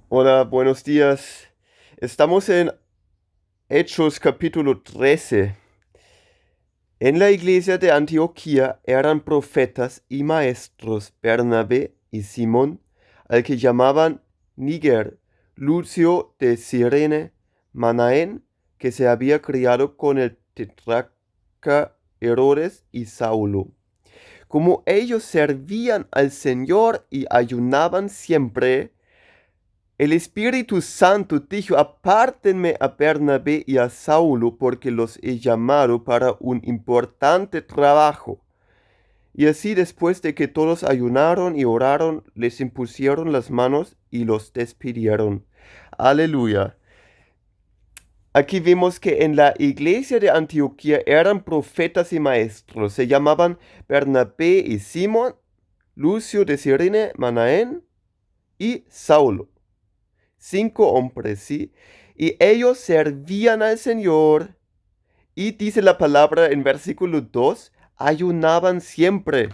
Hola, buenos días. Estamos en Hechos capítulo 13. En la iglesia de Antioquía eran profetas y maestros Bernabé y Simón, al que llamaban Níger, Lucio de Cirene, Manaén, que se había criado con el tetrarca Herodes y Saulo. Como ellos servían al Señor y ayunaban siempre, el Espíritu Santo dijo: apártenme a Bernabé y a Saulo, porque los he llamado para un importante trabajo. Y así, después de que todos ayunaron y oraron, les impusieron las manos y los despidieron. Aleluya. Aquí vemos que en la iglesia de Antioquía eran profetas y maestros. Se llamaban Bernabé y Simón, Lucio de Cirene, Manaén y Saulo. 5 hombres, ¿sí? Y ellos servían al Señor. Y dice la palabra en versículo 2, ayunaban siempre.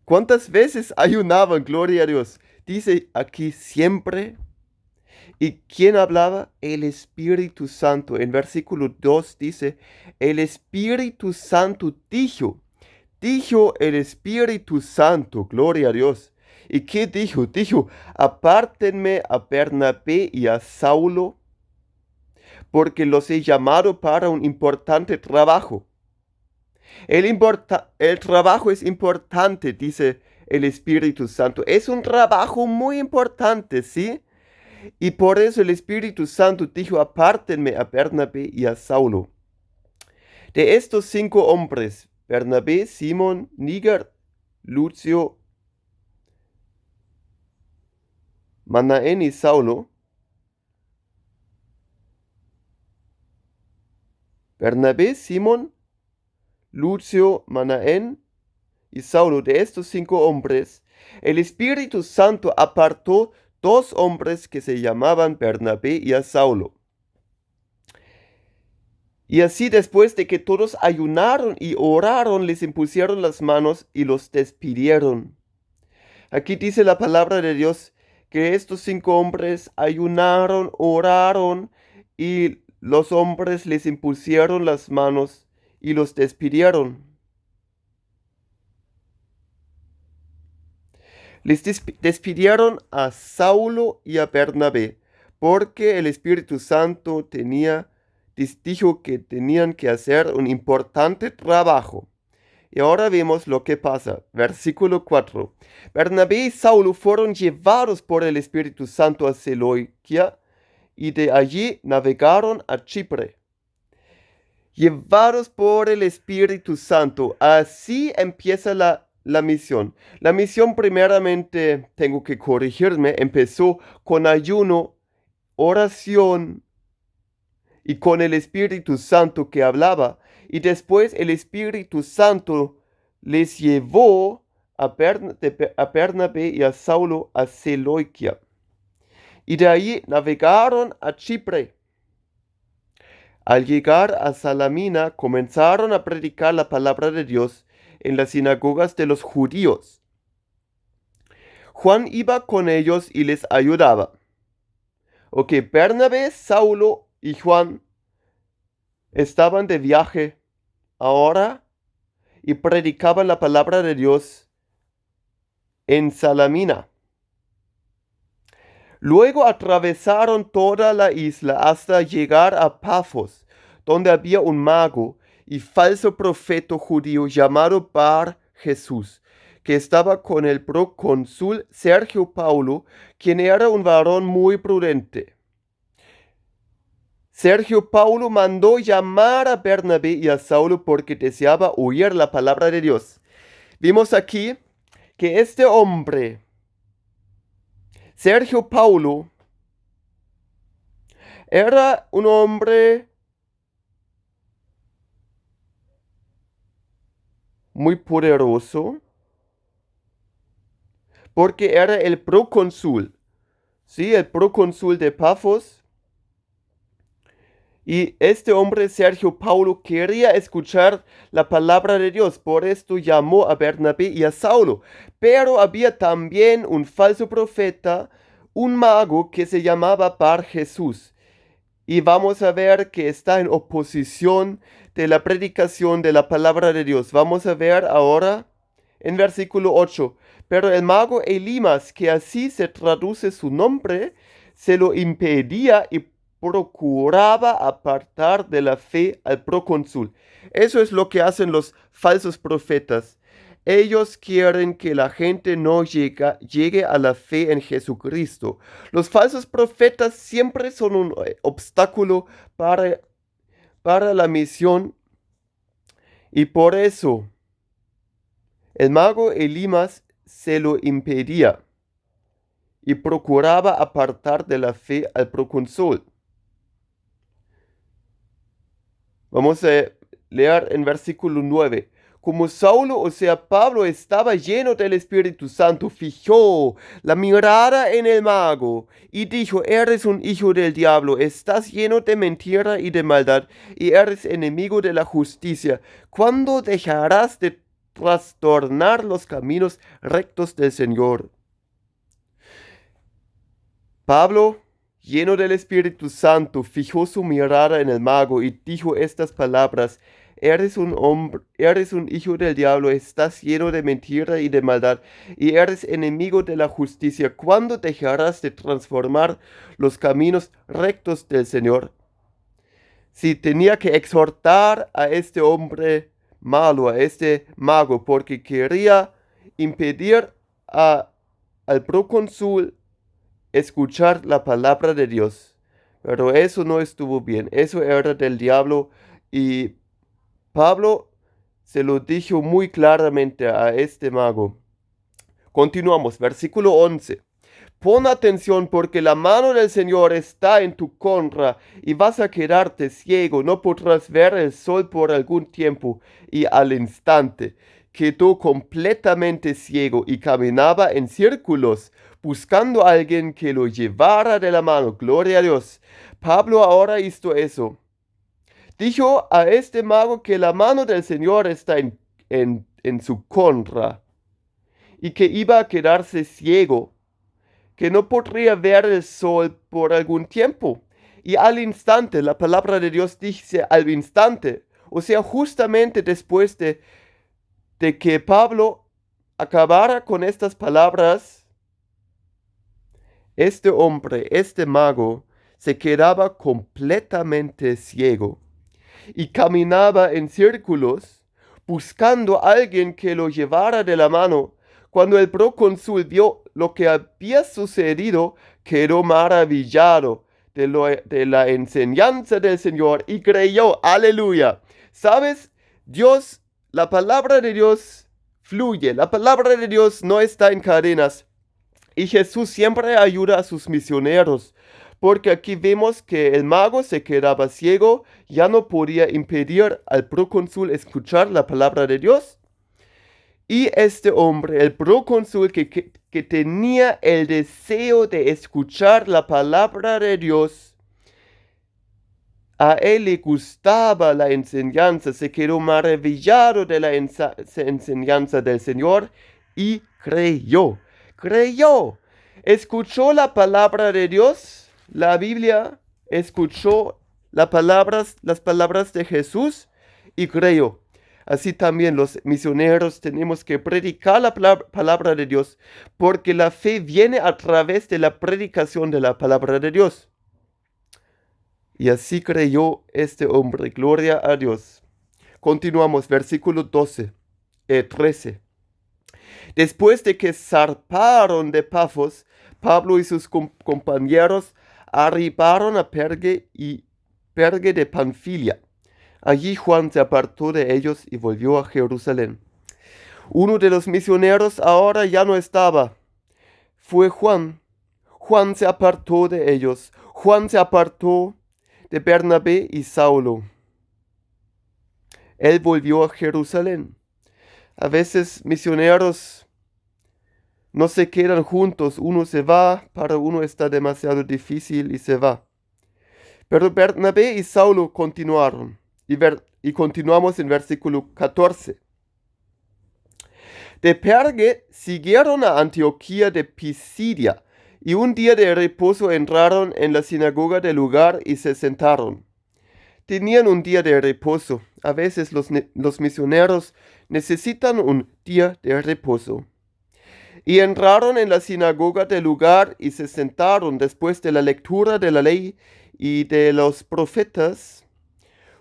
¿Cuántas veces ayunaban? Gloria a Dios. Dice aquí siempre. ¿Y quién hablaba? El Espíritu Santo. En versículo 2 dice, el Espíritu Santo dijo el Espíritu Santo, gloria a Dios. ¿Y qué dijo? Dijo: apártenme a Bernabé y a Saulo, porque los he llamado para un importante trabajo. El trabajo es importante, dice el Espíritu Santo. Es un trabajo muy importante, ¿sí? Y por eso el Espíritu Santo dijo: apártenme a Bernabé y a Saulo. De estos 5 hombres, Bernabé, Simón, Níger, Lucio, Manaén y Saulo, Bernabé, Simón, Lucio, Manaén y Saulo, de estos 5 hombres, el Espíritu Santo apartó 2 hombres que se llamaban Bernabé y a Saulo. Y así, después de que todos ayunaron y oraron, les impusieron las manos y los despidieron. Aquí dice la palabra de Dios que estos 5 hombres ayunaron, oraron, y los hombres les impusieron las manos y los despidieron. Les despidieron a Saulo y a Bernabé, porque el Espíritu Santo dijo que tenían que hacer un importante trabajo. Y ahora vemos lo que pasa. Versículo 4. Bernabé y Saulo fueron llevados por el Espíritu Santo a Seleucia, y de allí navegaron a Chipre. Llevados por el Espíritu Santo. Así empieza la misión. La misión, primeramente, tengo que corregirme, empezó con ayuno, oración y con el Espíritu Santo que hablaba. Y después el Espíritu Santo les llevó a Bernabé y a Saulo a Seleucia. Y de ahí navegaron a Chipre. Al llegar a Salamina, comenzaron a predicar la palabra de Dios en las sinagogas de los judíos. Juan iba con ellos y les ayudaba. Ok, Bernabé, Saulo y Juan estaban de viaje ahora y predicaban la palabra de Dios en Salamina. Luego atravesaron toda la isla hasta llegar a Pafos, donde había un mago y falso profeta judío llamado Bar Jesús, que estaba con el procónsul Sergio Paulo, quien era un varón muy prudente. Sergio Paulo mandó llamar a Bernabé y a Saulo porque deseaba oír la palabra de Dios. Vimos aquí que este hombre, Sergio Paulo, era un hombre muy poderoso porque era el procónsul, ¿sí? El procónsul de Pafos. Y este hombre, Sergio Paulo, quería escuchar la palabra de Dios, por esto llamó a Bernabé y a Saulo. Pero había también un falso profeta, un mago que se llamaba Bar Jesús. Y vamos a ver que está en oposición de la predicación de la palabra de Dios. Vamos a ver ahora en versículo 8. Pero el mago Elimas, que así se traduce su nombre, se lo impedía y procuraba apartar de la fe al procónsul. Eso es lo que hacen los falsos profetas. Ellos quieren que la gente no llegue a la fe en Jesucristo. Los falsos profetas siempre son un obstáculo para la misión, y por eso el mago Elimas se lo impedía y procuraba apartar de la fe al procónsul. Vamos a leer en versículo 9. Como Saulo, o sea, Pablo, estaba lleno del Espíritu Santo, fijó la mirada en el mago y dijo: eres un hijo del diablo, estás lleno de mentira y de maldad, y eres enemigo de la justicia. ¿Cuándo dejarás de trastornar los caminos rectos del Señor? Pablo, lleno del Espíritu Santo, fijó su mirada en el mago y dijo estas palabras: eres un hijo del diablo, estás lleno de mentira y de maldad, y eres enemigo de la justicia. ¿Cuándo dejarás de transformar los caminos rectos del Señor? Si tenía que exhortar a este hombre malo, a este mago, porque quería impedir al procónsul escuchar la palabra de Dios. Pero eso no estuvo bien, eso era del diablo, y Pablo se lo dijo muy claramente a este mago. Continuamos, versículo 11. Pon atención, porque la mano del Señor está en tu contra y vas a quedarte ciego, no podrás ver el sol por algún tiempo. Y al instante quedó completamente ciego y caminaba en círculos, buscando a alguien que lo llevara de la mano. Gloria a Dios. Pablo ahora hizo eso. Dijo a este mago que la mano del Señor está en su contra y que iba a quedarse ciego, que no podría ver el sol por algún tiempo. Y al instante, la palabra de Dios dice al instante, o sea, justamente después de que Pablo acabara con estas palabras, este hombre, este mago, se quedaba completamente ciego y caminaba en círculos buscando a alguien que lo llevara de la mano. Cuando el procónsul vio lo que había sucedido, quedó maravillado de la enseñanza del Señor y creyó. Aleluya. ¿Sabes? Dios, la palabra de Dios fluye. La palabra de Dios no está en cadenas. Y Jesús siempre ayuda a sus misioneros, porque aquí vemos que el mago se quedaba ciego, ya no podía impedir al procónsul escuchar la palabra de Dios. Y este hombre, el procónsul que tenía el deseo de escuchar la palabra de Dios, a él le gustaba la enseñanza, se quedó maravillado de la enseñanza del Señor y creyó. Escuchó la palabra de Dios, la Biblia, escuchó las palabras de Jesús y creyó. Así también los misioneros tenemos que predicar la palabra de Dios, porque la fe viene a través de la predicación de la palabra de Dios. Y así creyó este hombre. Gloria a Dios. Continuamos, versículo 13. Después de que zarparon de Pafos, Pablo y sus compañeros arribaron a Perge de Panfilia. Allí Juan se apartó de ellos y volvió a Jerusalén. Uno de los misioneros ahora ya no estaba. Fue Juan. Juan se apartó de ellos. Juan se apartó de Bernabé y Saulo. Él volvió a Jerusalén. A veces misioneros no se quedan juntos, uno se va, para uno está demasiado difícil y se va. Pero Bernabé y Saulo continuaron. Y continuamos en versículo 14. De Perge siguieron a Antioquía de Pisidia Y un día de reposo entraron en la sinagoga del lugar y se sentaron. Tenían un día de reposo. A veces los misioneros necesitan un día de reposo. Y entraron en la sinagoga del lugar y se sentaron después de la lectura de la ley y de los profetas.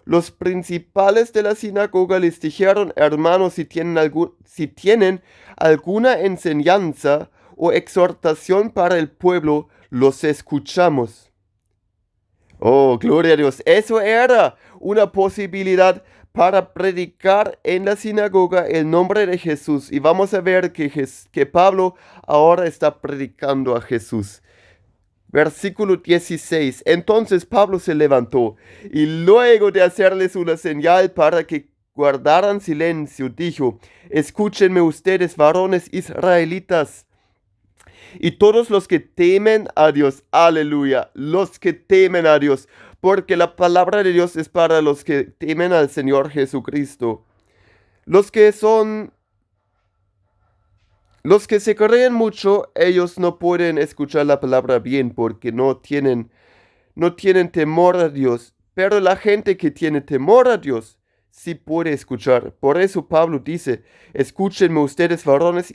Los principales de la sinagoga les dijeron: hermanos, si tienen alguna enseñanza o exhortación para el pueblo, los escuchamos. Oh, gloria a Dios. Eso era una posibilidad para predicar en la sinagoga el nombre de Jesús. Y vamos a ver que Pablo ahora está predicando a Jesús. Versículo 16. Entonces Pablo se levantó y luego de hacerles una señal para que guardaran silencio, dijo: escúchenme ustedes, varones israelitas, y todos los que temen a Dios. Aleluya, los que temen a Dios, porque la palabra de Dios es para los que temen al Señor Jesucristo. Los que se creen mucho, ellos no pueden escuchar la palabra bien porque no tienen temor a Dios. Pero la gente que tiene temor a Dios sí puede escuchar. Por eso Pablo dice: escúchenme ustedes, varones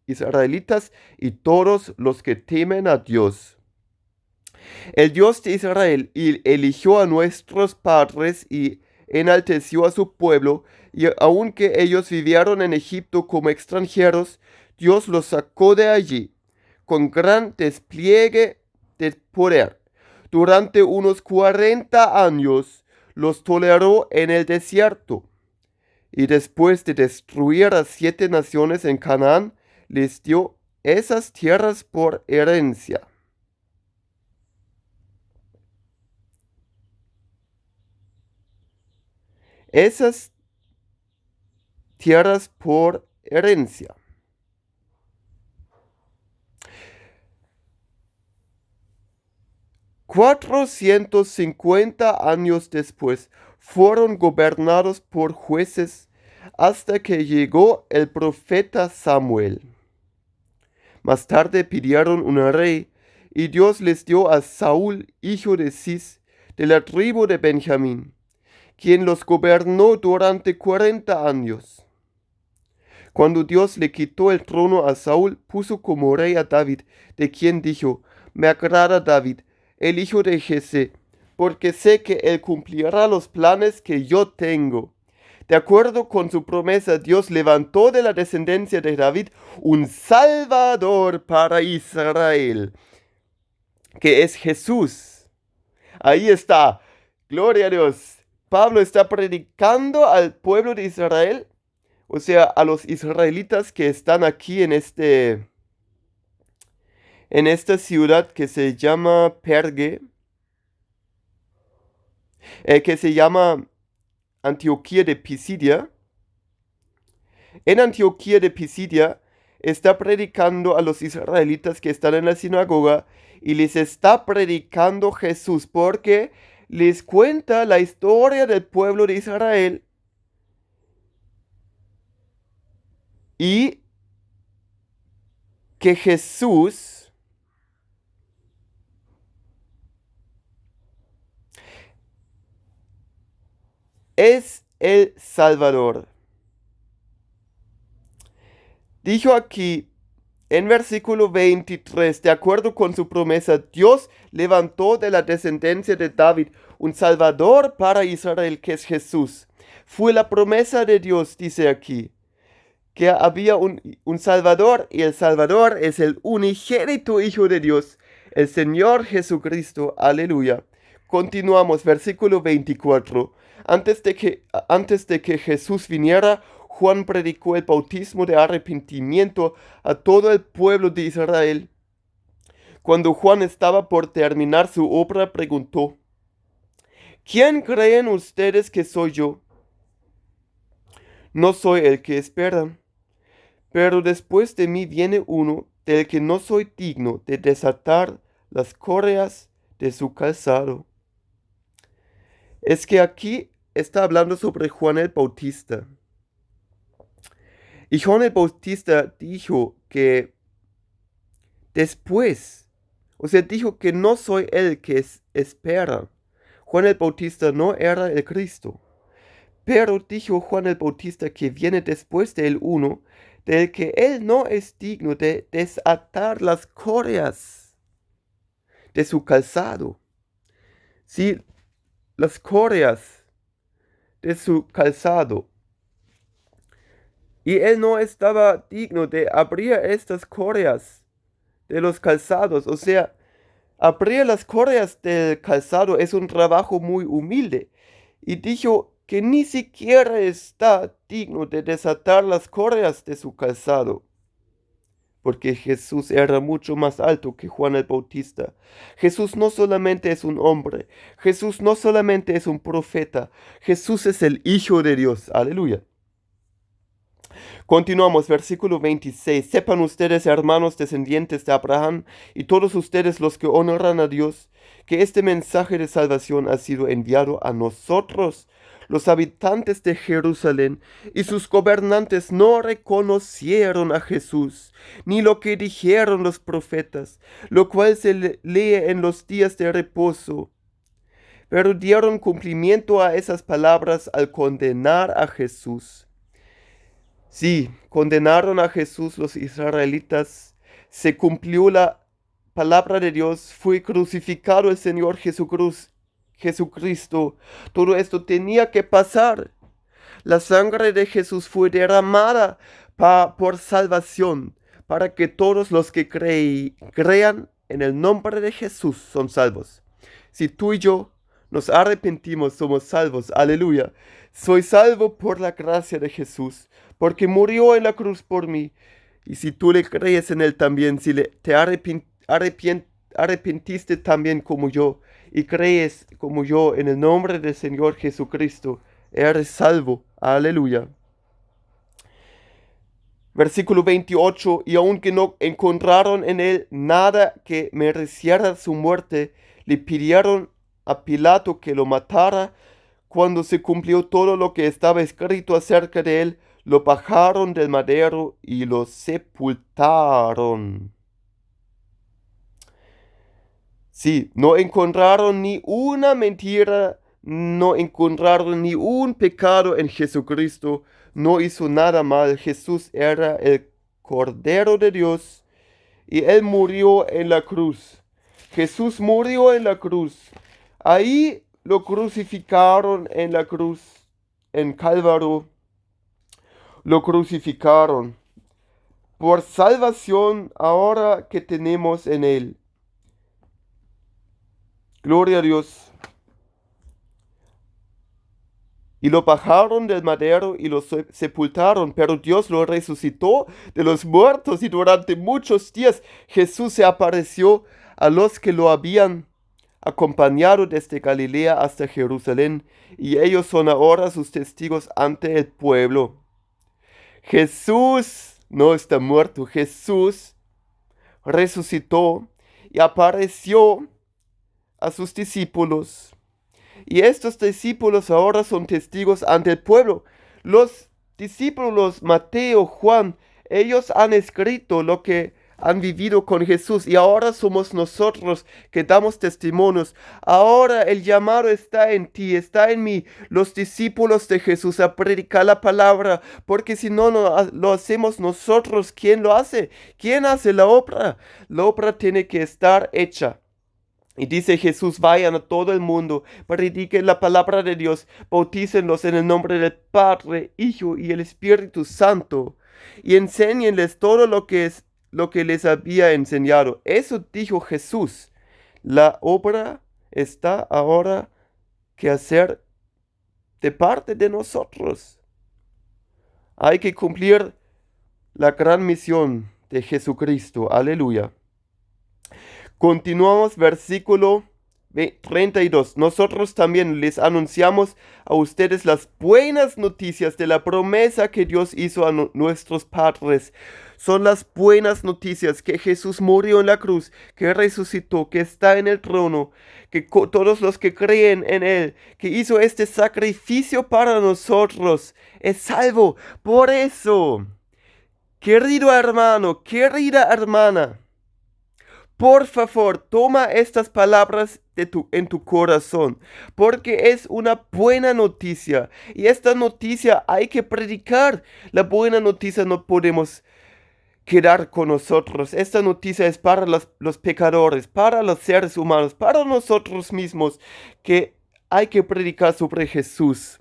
israelitas y todos los que temen a Dios. El Dios de Israel eligió a nuestros padres y enalteció a su pueblo, y aunque ellos vivieron en Egipto como extranjeros, Dios los sacó de allí con gran despliegue de poder. Durante unos 40 años los toleró en el desierto, y después de destruir a 7 naciones en Canaán, les dio esas tierras por herencia. Esas tierras por herencia. $450 después fueron gobernados por jueces hasta que llegó el profeta Samuel. Más tarde pidieron un rey y Dios les dio a Saúl, hijo de Cis, de la tribu de Benjamín, quien los gobernó durante 40 años. Cuando Dios le quitó el trono a Saúl, puso como rey a David, de quien dijo: me agrada David, el hijo de Jesé, porque sé que él cumplirá los planes que yo tengo. De acuerdo con su promesa, Dios levantó de la descendencia de David un Salvador para Israel, que es Jesús. Ahí está. Gloria a Dios. Pablo está predicando al pueblo de Israel, o sea, a los israelitas que están aquí en esta ciudad que se llama Perge, que se llama Antioquía de Pisidia. En Antioquía de Pisidia está predicando a los israelitas que están en la sinagoga, y les está predicando Jesús porque les cuenta la historia del pueblo de Israel y que Jesús es el Salvador. Dijo aquí en versículo 23, de acuerdo con su promesa, Dios levantó de la descendencia de David un Salvador para Israel, que es Jesús. Fue la promesa de Dios, dice aquí, que había un Salvador, y el Salvador es el unigénito Hijo de Dios, el Señor Jesucristo. Aleluya. Continuamos, versículo 24. Antes de que Jesús viniera, Juan predicó el bautismo de arrepentimiento a todo el pueblo de Israel. Cuando Juan estaba por terminar su obra, preguntó: ¿quién creen ustedes que soy yo? No soy el que esperan, pero después de mí viene uno del que no soy digno de desatar las correas de su calzado. Es que aquí está hablando sobre Juan el Bautista. Y Juan el Bautista dijo que después. O sea, dijo que no soy el que espera. Juan el Bautista no era el Cristo. Pero dijo Juan el Bautista que viene después de él uno, del que él no es digno de desatar las correas de su calzado. Sí, las correas de su calzado. Y él no estaba digno de abrir estas correas de los calzados. O sea, abrir las correas del calzado es un trabajo muy humilde. Y dijo que ni siquiera está digno de desatar las correas de su calzado. Porque Jesús era mucho más alto que Juan el Bautista. Jesús no solamente es un hombre, Jesús no solamente es un profeta, Jesús es el Hijo de Dios. Aleluya. Continuamos, versículo 26. Sepan ustedes, hermanos descendientes de Abraham, y todos ustedes los que honran a Dios, que este mensaje de salvación ha sido enviado a nosotros. Los habitantes de Jerusalén y sus gobernantes no reconocieron a Jesús, ni lo que dijeron los profetas, lo cual se lee en los días de reposo. Pero dieron cumplimiento a esas palabras al condenar a Jesús. Sí, condenaron a Jesús los israelitas. Se cumplió la palabra de Dios. Fue crucificado el Señor Jesucristo. Todo esto tenía que pasar. La sangre de Jesús fue derramada por salvación, para que todos los que crean en el nombre de Jesús son salvos. Si tú y yo nos arrepentimos, somos salvos. Aleluya. Soy salvo por la gracia de Jesús, porque murió en la cruz por mí. Y si tú le crees en él también, si te arrepentiste también como yo, y crees como yo en el nombre del Señor Jesucristo, eres salvo. Aleluya. Versículo 28. Y aunque no encontraron en él nada que mereciera su muerte, le pidieron a Pilato que lo matara. Cuando se cumplió todo lo que estaba escrito acerca de él, lo bajaron del madero y lo sepultaron. Sí, no encontraron ni una mentira, no encontraron ni un pecado en Jesucristo, no hizo nada mal. Jesús era el Cordero de Dios y él murió en la cruz. Jesús murió en la cruz. Ahí lo crucificaron en la cruz, en Calvario. Lo crucificaron por salvación ahora que tenemos en él. Gloria a Dios. Y lo bajaron del madero y lo sepultaron, pero Dios lo resucitó de los muertos y durante muchos días Jesús se apareció a los que lo habían acompañado desde Galilea hasta Jerusalén, y ellos son ahora sus testigos ante el pueblo. Jesús no está muerto, Jesús resucitó y apareció a sus discípulos. Y estos discípulos ahora son testigos ante el pueblo. Los discípulos Mateo, Juan, ellos han escrito lo que han vivido con Jesús y ahora somos nosotros que damos testimonios. Ahora el llamado está en ti, está en mí, los discípulos de Jesús, a predicar la palabra, porque si no lo hacemos nosotros, ¿quién lo hace? ¿Quién hace la obra? La obra tiene que estar hecha. Y dice Jesús, vayan a todo el mundo, prediquen la palabra de Dios, bautícenlos en el nombre del Padre, Hijo y el Espíritu Santo, y enséñenles todo lo que les había enseñado. Eso dijo Jesús. La obra está ahora que hacer de parte de nosotros. Hay que cumplir la gran misión de Jesucristo. Aleluya. Continuamos, versículo 32. Nosotros también les anunciamos a ustedes las buenas noticias de la promesa que Dios hizo a nuestros padres. Son las buenas noticias que Jesús murió en la cruz, que resucitó, que está en el trono, que todos los que creen en Él, que hizo este sacrificio para nosotros, es salvo. Por eso, querido hermano, querida hermana, Por favor, toma estas palabras en tu corazón, porque es una buena noticia. Y esta noticia hay que predicar. La buena noticia no podemos quedar con nosotros. Esta noticia es para los pecadores, para los seres humanos, para nosotros mismos, que hay que predicar sobre Jesús,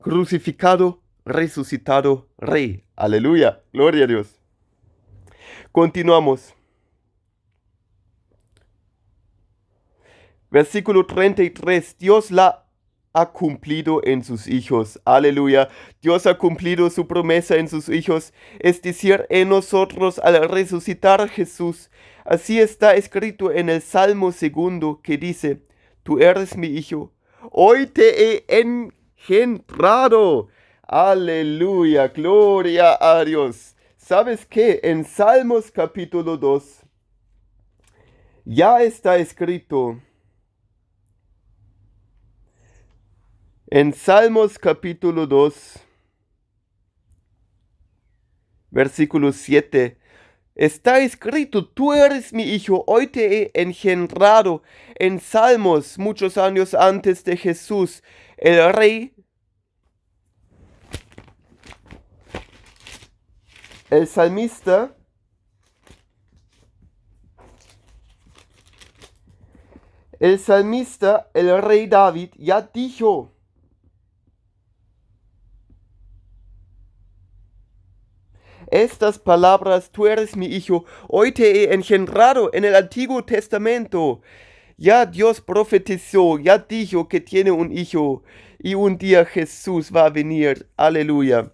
crucificado, resucitado, Rey. Aleluya, gloria a Dios. Continuamos. Versículo 33. Dios la ha cumplido en sus hijos. Aleluya. Dios ha cumplido su promesa en sus hijos, es decir, en nosotros al resucitar a Jesús. Así está escrito en el Salmo 2 que dice: Tú eres mi hijo, hoy te he engendrado. Aleluya, gloria a Dios. ¿Sabes qué? En Salmos capítulo 2 ya está escrito. En Salmos capítulo 2, versículo 7, está escrito: Tú eres mi hijo, hoy te he engendrado. En Salmos, muchos años antes de Jesús, el rey, el salmista, el rey David, ya dijo: estas palabras, tú eres mi hijo, hoy te he engendrado. En el Antiguo Testamento ya Dios profetizó, ya dijo que tiene un hijo y un día Jesús va a venir. Aleluya.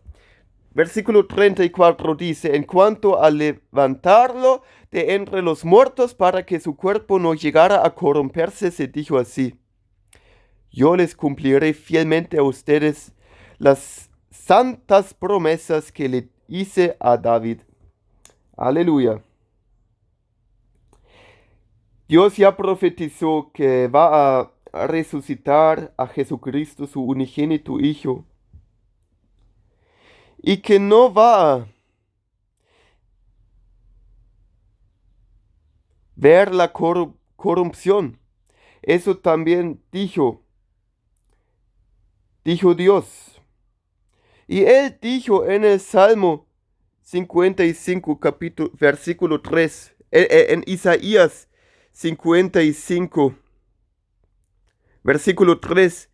Versículo 34 dice: en cuanto a levantarlo de entre los muertos para que su cuerpo no llegara a corromperse, se dijo así: yo les cumpliré fielmente a ustedes las santas promesas que le hice a David. Aleluya. Dios ya profetizó que va a resucitar a Jesucristo, su unigénito Hijo, y que no va a ver la corrupción. Eso también dijo Dios. Y él dijo en el Salmo 55, versículo 3, en Isaías 55, versículo 3,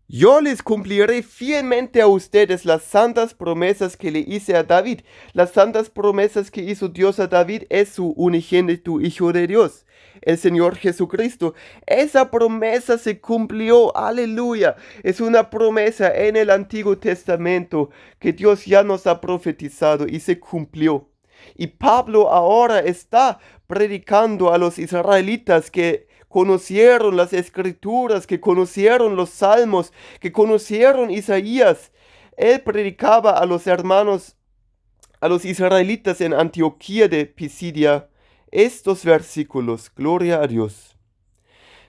yo les cumpliré fielmente a ustedes las santas promesas que le hice a David. Las santas promesas que hizo Dios a David es su unigénito Hijo de Dios, el Señor Jesucristo. Esa promesa se cumplió, aleluya. Es una promesa en el Antiguo Testamento que Dios ya nos ha profetizado y se cumplió. Y Pablo ahora está predicando a los israelitas que conocieron las escrituras, que conocieron los salmos, que conocieron Isaías. Él predicaba a los hermanos, a los israelitas en Antioquía de Pisidia, estos versículos. Gloria a Dios.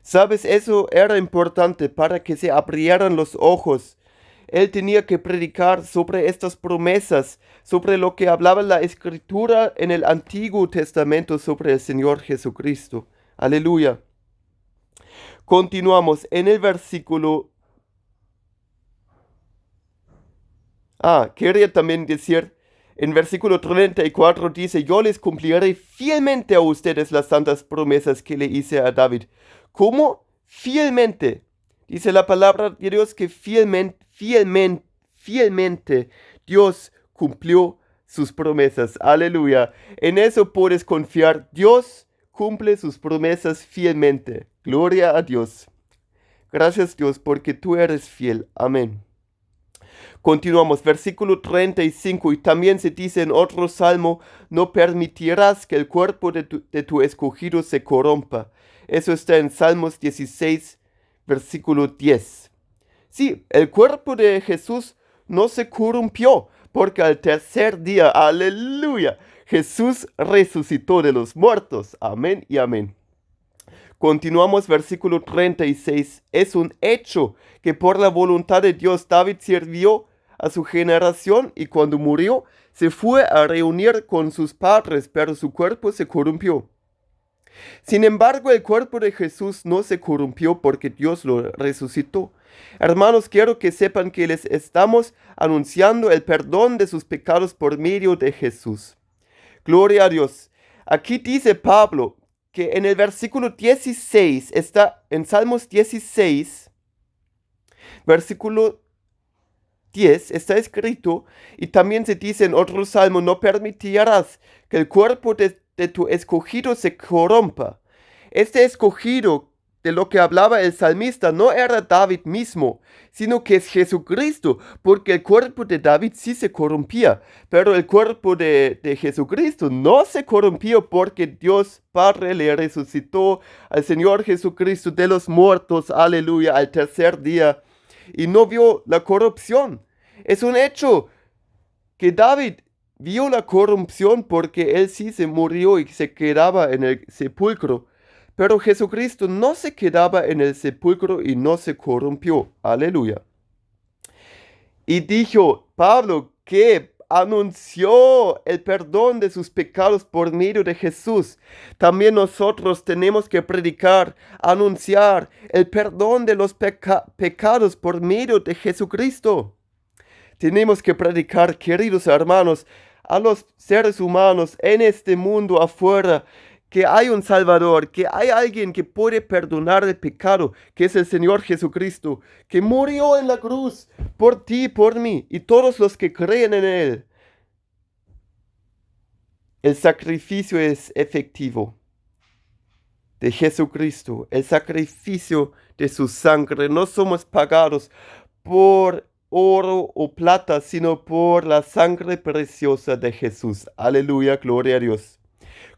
¿Sabes? Eso era importante para que se abrieran los ojos. Él tenía que predicar sobre estas promesas, sobre lo que hablaba la escritura en el Antiguo Testamento sobre el Señor Jesucristo. Aleluya. Continuamos en el versículo. Quería también decir, en versículo 34 dice: yo les cumpliré fielmente a ustedes las santas promesas que le hice a David. ¿Cómo? Fielmente. Dice la palabra de Dios que fielmente Dios cumplió sus promesas. Aleluya. En eso puedes confiar. Dios cumple sus promesas fielmente. Gloria a Dios. Gracias, Dios, porque tú eres fiel. Amén. Continuamos, versículo 35, y también se dice en otro salmo: no permitirás que el cuerpo de tu escogido se corrompa. Eso está en Salmos 16, versículo 10. Sí, el cuerpo de Jesús no se corrompió, porque al tercer día, aleluya, Jesús resucitó de los muertos. Amén y amén. Continuamos, versículo 36. Es un hecho que por la voluntad de Dios David sirvió a su generación y cuando murió se fue a reunir con sus padres, pero su cuerpo se corrompió. Sin embargo, el cuerpo de Jesús no se corrompió porque Dios lo resucitó. Hermanos, quiero que sepan que les estamos anunciando el perdón de sus pecados por medio de Jesús. Gloria a Dios. Aquí dice Pablo que en el versículo 16, está en Salmos 16, versículo 10, está escrito, y también se dice en otro salmo: no permitirás que el cuerpo de tu escogido se corrompa. Este escogido de lo que hablaba el salmista no era David mismo, sino que es Jesucristo, porque el cuerpo de David sí se corrompía, pero el cuerpo de Jesucristo no se corrompió porque Dios Padre le resucitó al Señor Jesucristo de los muertos, aleluya, al tercer día, y no vio la corrupción. Es un hecho que David vio la corrupción porque él sí se murió y se quedaba en el sepulcro. Pero Jesucristo no se quedaba en el sepulcro y no se corrompió. Aleluya. Y dijo Pablo que anunció el perdón de sus pecados por medio de Jesús. También nosotros tenemos que predicar, anunciar el perdón de los pecados por medio de Jesucristo. Tenemos que predicar, queridos hermanos, a los seres humanos en este mundo afuera, que hay un Salvador, que hay alguien que puede perdonar el pecado, que es el Señor Jesucristo, que murió en la cruz por ti y por mí, y todos los que creen en Él. El sacrificio es efectivo de Jesucristo, el sacrificio de su sangre. No somos pagados por oro o plata, sino por la sangre preciosa de Jesús. Aleluya, gloria a Dios.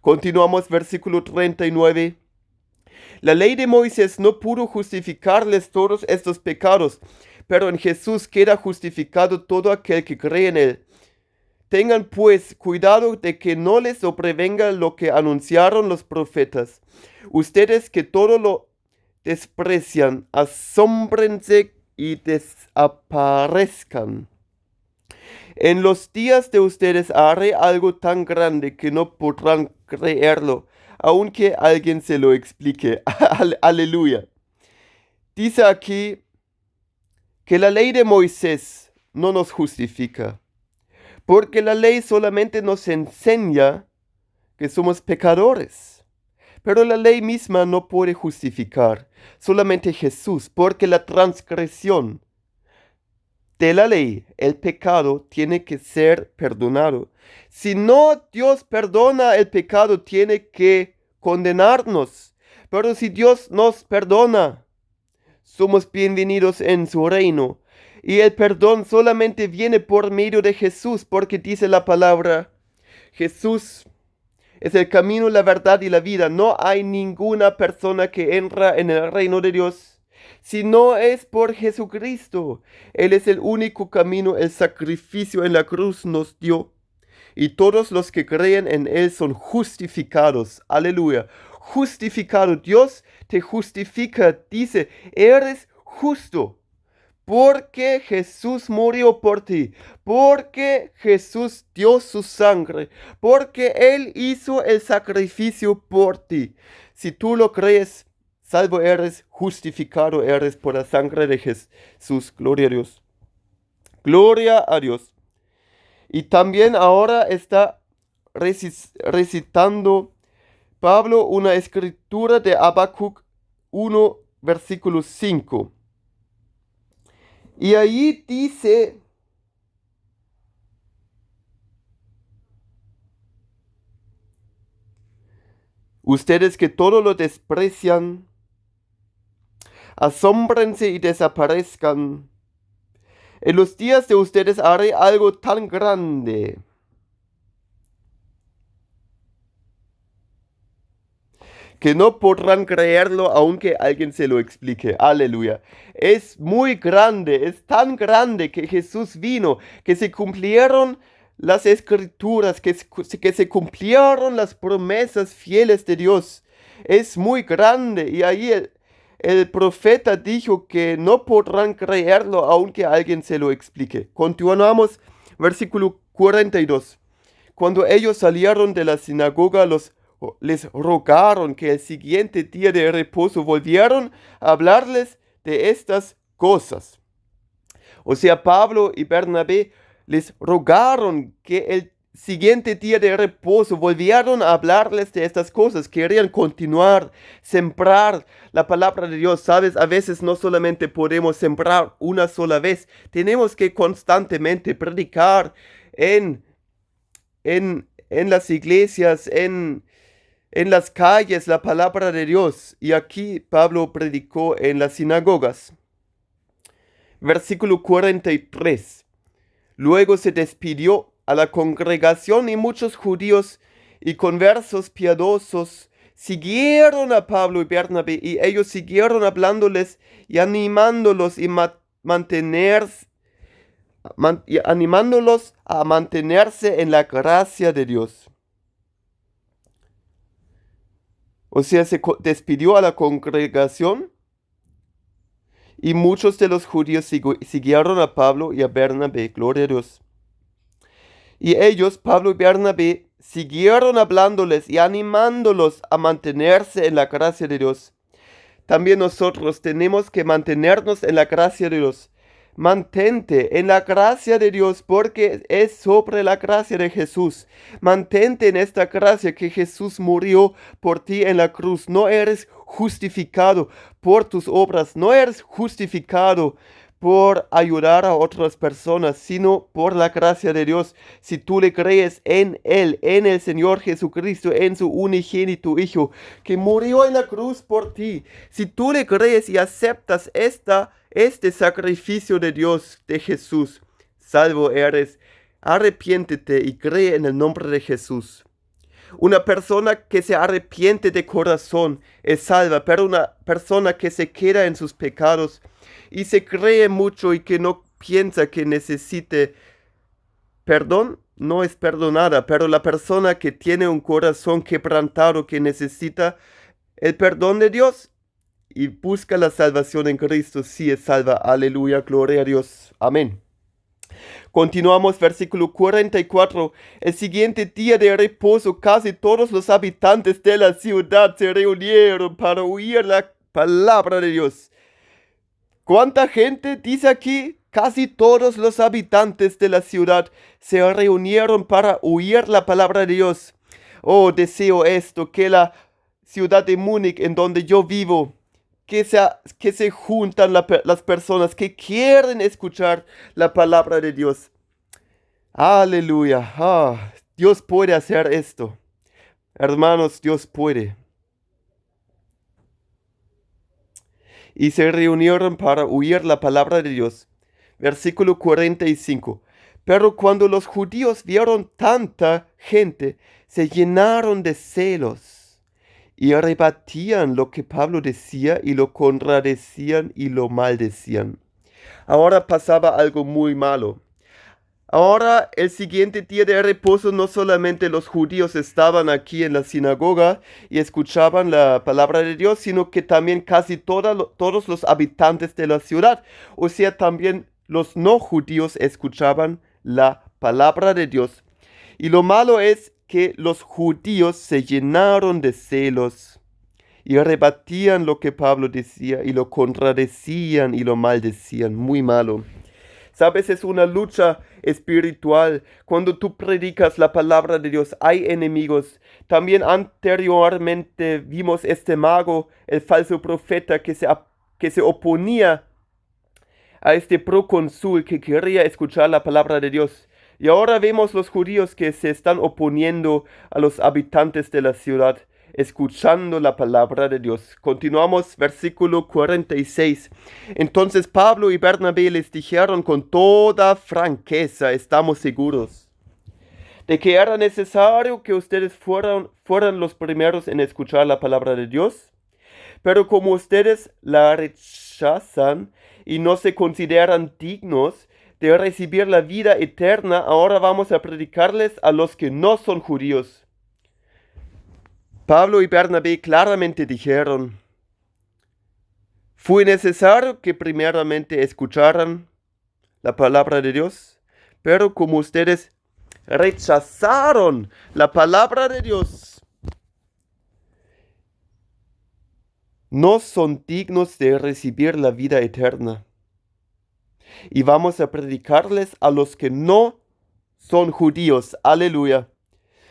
Continuamos, versículo 39. La ley de Moisés no pudo justificarles todos estos pecados, pero en Jesús queda justificado todo aquel que cree en Él. Tengan pues cuidado de que no les sobrevenga lo que anunciaron los profetas. Ustedes que todo lo desprecian, asómbrense y desaparezcan. En los días de ustedes haré algo tan grande que no podrán creerlo, aunque alguien se lo explique. Aleluya. Dice aquí que la ley de Moisés no nos justifica, porque la ley solamente nos enseña que somos pecadores. Pero la ley misma no puede justificar, solamente Jesús, porque la transgresión de la ley, el pecado tiene que ser perdonado. Si no Dios perdona el pecado, tiene que condenarnos. Pero si Dios nos perdona, somos bienvenidos en su reino. Y el perdón solamente viene por medio de Jesús, porque dice la palabra: Jesús es el camino, la verdad y la vida. No hay ninguna persona que entra en el reino de Dios si no es por Jesucristo. Él es el único camino. El sacrificio en la cruz nos dio, y todos los que creen en Él son justificados. Aleluya. Justificado. Dios te justifica. Dice: eres justo porque Jesús murió por ti, porque Jesús dio su sangre, porque Él hizo el sacrificio por ti. Si tú lo crees, salvo eres, justificado eres por la sangre de Jesús. Gloria a Dios. Gloria a Dios. Y también ahora está recitando Pablo una escritura de Habacuc 1, versículo 5. Y ahí dice: ustedes que todo lo desprecian, asómbrense y desaparezcan. En los días de ustedes haré algo tan grande que no podrán creerlo aunque alguien se lo explique. Aleluya. Es muy grande, es tan grande que Jesús vino, que se cumplieron las escrituras, que se cumplieron las promesas fieles de Dios. Es muy grande. Y ahí el profeta dijo que no podrán creerlo aunque alguien se lo explique. Continuamos, versículo 42. Cuando ellos salieron de la sinagoga, los les rogaron que el siguiente día de reposo volvieran a hablarles de estas cosas. O sea, Pablo y Bernabé les rogaron que el siguiente día de reposo volvieron a hablarles de estas cosas. Querían continuar, sembrar la palabra de Dios. Sabes, a veces no solamente podemos sembrar una sola vez, tenemos que constantemente predicar en las iglesias, en las calles, la palabra de Dios. Y aquí Pablo predicó en las sinagogas. Versículo 43. Luego se despidió a la congregación y muchos judíos y conversos piadosos siguieron a Pablo y Bernabé y ellos siguieron hablándoles y animándolos animándolos a mantenerse en la gracia de Dios. O sea, se despidió a la congregación y muchos de los judíos siguieron a Pablo y a Bernabé, gloria a Dios. Y ellos, Pablo y Bernabé, siguieron hablándoles y animándolos a mantenerse en la gracia de Dios. También nosotros tenemos que mantenernos en la gracia de Dios. Mantente en la gracia de Dios porque es sobre la gracia de Jesús. Mantente en esta gracia que Jesús murió por ti en la cruz. No eres justificado por tus obras. No eres justificado por ayudar a otras personas, sino por la gracia de Dios. Si tú le crees en Él, en el Señor Jesucristo, en su unigénito Hijo, que murió en la cruz por ti. Si tú le crees y aceptas este sacrificio de Dios, de Jesús, salvo eres. Arrepiéntete y cree en el nombre de Jesús. Una persona que se arrepiente de corazón es salva, pero una persona que se queda en sus pecados y se cree mucho y que no piensa que necesite perdón, no es perdonada. Pero la persona que tiene un corazón quebrantado, que necesita el perdón de Dios y busca la salvación en Cristo, sí es salva. Aleluya, gloria a Dios. Amén. Continuamos, versículo 44. El siguiente día de reposo, casi todos los habitantes de la ciudad se reunieron para oír la palabra de Dios. ¿Cuánta gente dice aquí? Casi todos los habitantes de la ciudad se reunieron para oír la palabra de Dios. Oh, deseo esto, que la ciudad de Múnich, en donde yo vivo, que se juntan las personas que quieren escuchar la palabra de Dios. Aleluya. Dios puede hacer esto. Hermanos, Dios puede. Y se reunieron para oír la palabra de Dios. Versículo 45. Pero cuando los judíos vieron tanta gente, se llenaron de celos y rebatían lo que Pablo decía y lo contradecían y lo maldecían. Ahora pasaba algo muy malo. Ahora, el siguiente día de reposo, no solamente los judíos estaban aquí en la sinagoga y escuchaban la palabra de Dios, sino que también casi todos los habitantes de la ciudad, o sea, también los no judíos escuchaban la palabra de Dios. Y lo malo es que los judíos se llenaron de celos y rebatían lo que Pablo decía y lo contradecían y lo maldecían. Muy malo. Sabes, es una lucha espiritual. Cuando tú predicas la palabra de Dios, hay enemigos. También anteriormente vimos este mago, el falso profeta, que se oponía a este procónsul que quería escuchar la palabra de Dios. Y ahora vemos los judíos que se están oponiendo a los habitantes de la ciudad, escuchando la palabra de Dios. Continuamos, versículo 46. Entonces Pablo y Bernabé les dijeron con toda franqueza, estamos seguros de que era necesario que ustedes fueran los primeros en escuchar la palabra de Dios. Pero como ustedes la rechazan y no se consideran dignos de recibir la vida eterna, ahora vamos a predicarles a los que no son judíos. Pablo y Bernabé claramente dijeron, fue necesario que primeramente escucharan la palabra de Dios, pero como ustedes rechazaron la palabra de Dios, no son dignos de recibir la vida eterna. Y vamos a predicarles a los que no son judíos. Aleluya.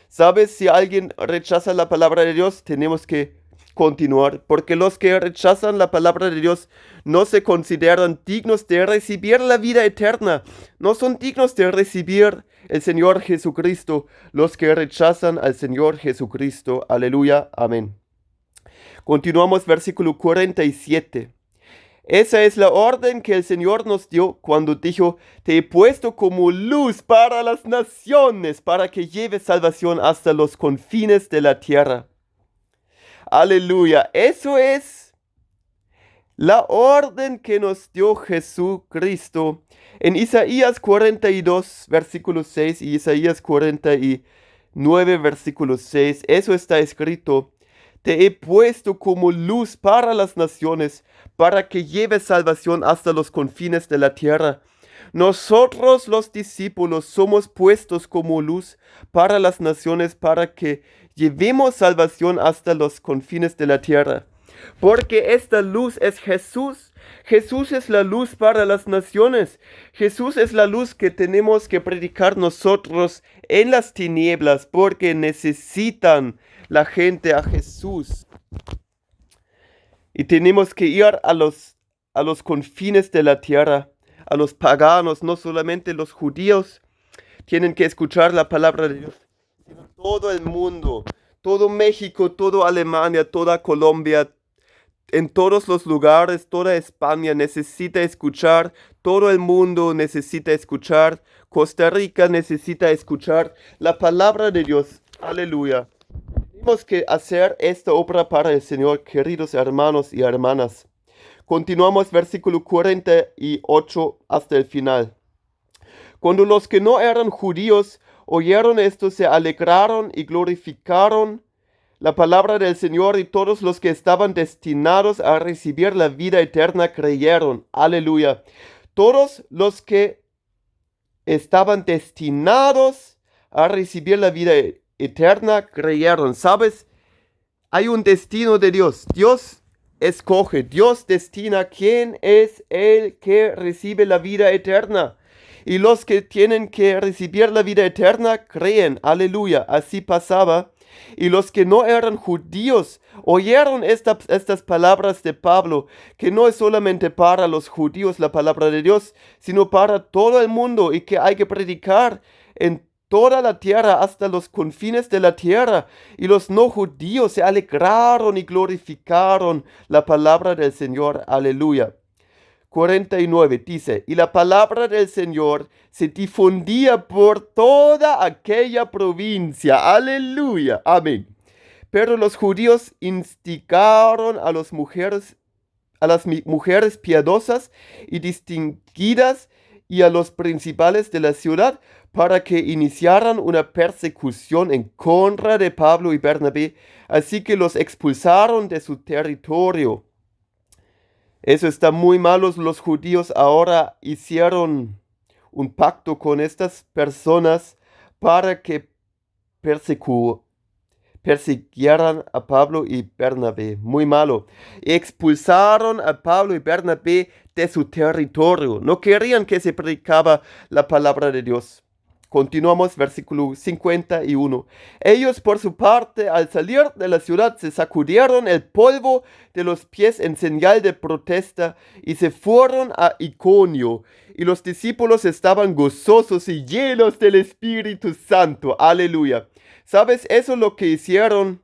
¿Sabes? Si alguien rechaza la palabra de Dios, tenemos que continuar, porque los que rechazan la palabra de Dios no se consideran dignos de recibir la vida eterna. No son dignos de recibir el Señor Jesucristo. Los que rechazan al Señor Jesucristo. Aleluya. Amén. Continuamos versículo 47. Esa es la orden que el Señor nos dio cuando dijo: te he puesto como luz para las naciones, para que lleves salvación hasta los confines de la tierra. Aleluya. Eso es la orden que nos dio Jesucristo. En Isaías 42, versículo 6 y Isaías 49, versículo 6, eso está escrito: te he puesto como luz para las naciones, para que lleves salvación hasta los confines de la tierra. Nosotros los discípulos somos puestos como luz para las naciones, para que llevemos salvación hasta los confines de la tierra. Porque esta luz es Jesús. Jesús es la luz para las naciones. Jesús es la luz que tenemos que predicar nosotros en las tinieblas, porque necesitan la gente a Jesús. Y tenemos que ir a los confines de la tierra, a los paganos, no solamente los judíos tienen que escuchar la palabra de Dios, sino todo el mundo, todo México, toda Alemania, toda Colombia, en todos los lugares, toda España necesita escuchar, todo el mundo necesita escuchar, Costa Rica necesita escuchar la palabra de Dios. Aleluya. Tenemos que hacer esta obra para el Señor, queridos hermanos y hermanas. Continuamos versículo 48 hasta el final. Cuando los que no eran judíos oyeron esto, se alegraron y glorificaron la palabra del Señor, y todos los que estaban destinados a recibir la vida eterna creyeron. Aleluya. Todos los que estaban destinados a recibir la vida eterna creyeron. ¿Sabes? Hay un destino de Dios. Dios escoge, Dios destina quién es el que recibe la vida eterna. Y los que tienen que recibir la vida eterna creen. Aleluya. Así pasaba. Y los que no eran judíos oyeron estas palabras de Pablo, que no es solamente para los judíos la palabra de Dios, sino para todo el mundo, y que hay que predicar en toda la tierra, hasta los confines de la tierra. Y los no judíos se alegraron y glorificaron la palabra del Señor. Aleluya. 49 dice: y la palabra del Señor se difundía por toda aquella provincia. Aleluya. Amén. Pero los judíos instigaron a las mujeres piadosas y distinguidas y a los principales de la ciudad para que iniciaran una persecución en contra de Pablo y Bernabé. Así que los expulsaron de su territorio. Eso está muy malo. Los judíos ahora hicieron un pacto con estas personas para que persiguieran a Pablo y Bernabé. Muy malo. Expulsaron a Pablo y Bernabé de su territorio. No querían que se predicaba la palabra de Dios. Continuamos, versículo 51. Ellos, por su parte, al salir de la ciudad, se sacudieron el polvo de los pies en señal de protesta y se fueron a Iconio. Y los discípulos estaban gozosos y llenos del Espíritu Santo. Aleluya. ¿Sabes? Eso es lo que hicieron.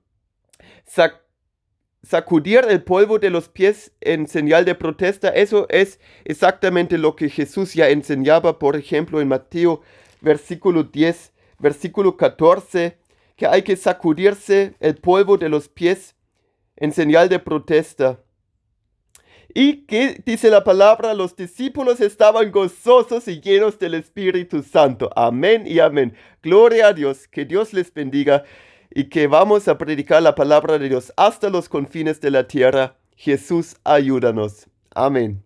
Sacudir el polvo de los pies en señal de protesta. Eso es exactamente lo que Jesús ya enseñaba, por ejemplo, en Mateo versículo 10, versículo 14, que hay que sacudirse el polvo de los pies en señal de protesta. Y que dice la palabra: los discípulos estaban gozosos y llenos del Espíritu Santo. Amén y amén. Gloria a Dios, que Dios les bendiga y que vamos a predicar la palabra de Dios hasta los confines de la tierra. Jesús, ayúdanos. Amén.